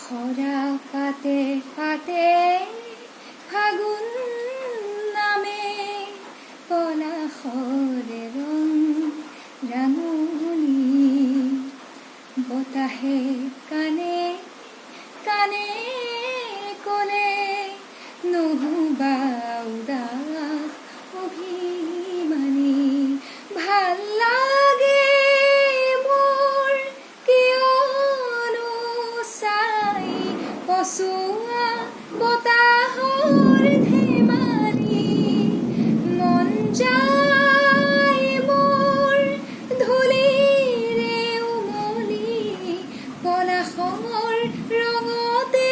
খৰা পাতে পাতে ফাগুন নামে পলাশৰে ৰং ৰাঙলী বতাহে কানে কানে কলে নুহুবা উদাস অভিমানী ভাল লাগে মোৰ কিয়নো চাই পচোৱা বতাহৰ ধেমালি মন যায় মোৰ ধূলিৰে উমলি পলাশৰ ৰঙতে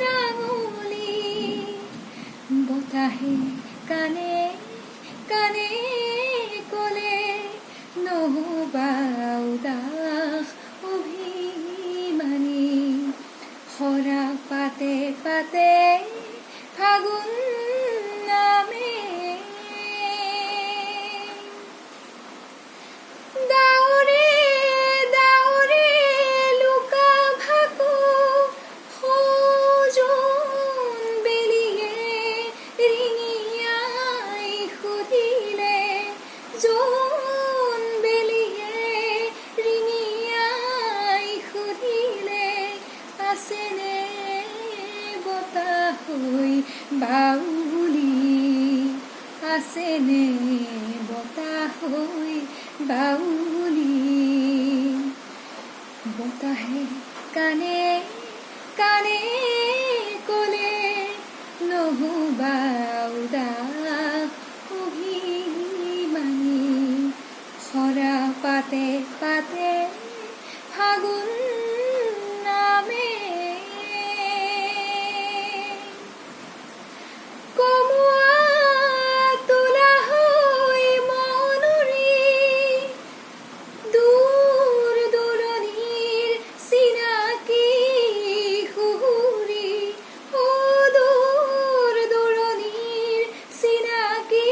ৰাঙলী বতাহে কানে কানে কলে নহবা উদাস অভিমানী খৰা পাতে পাতে ফাগুন নামে দাউৰে দাউৰে লুকা ভাকু সজোন বেলিয়ে ৰিঙিয়াই সুধিলে জোন বেলিয়ে ৰিঙিয়াই সুধিলে আছেনে বতাহ হৈ বাউলি আছেনে বতাহ হৈ বাউলি বতাহে কানে কানে কলে নহবা উদাস অভিমানী খৰা পাতে পাতে ফাগুন নামে কমুৱা তোলা হৈ মনৰি দূৰ দূৰণিৰ চিনাকি সুহুৰি ও দূৰ দূৰণিৰ চিনাকি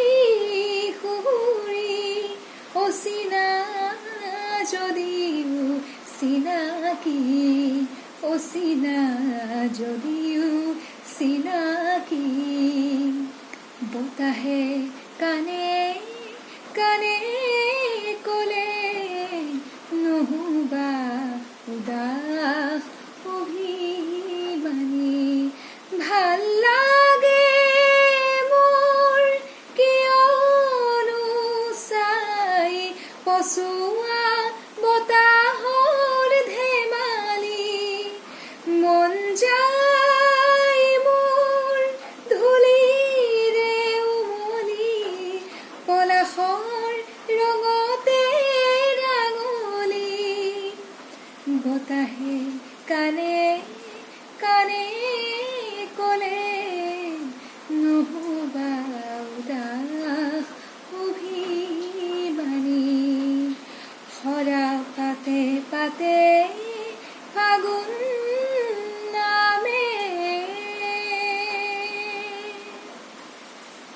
সুহুৰি অচিনা যদিও চিনাকি অচিনা যদিও চিনাকি বতাহে কানে কানে কলে নহবা উদাস অভিমানী ভাল লাগে মোৰ কিয়নো চাই পচোৱা বতাহৰ ধেমালি মন যায় মোৰ ধূলিৰে উমলি পলাশৰ ৰঙতে ৰাঙলী বতাহে কানে কানে কলে নহবা উদাস অভিমানী খৰা পাতে পাতে ফাগুন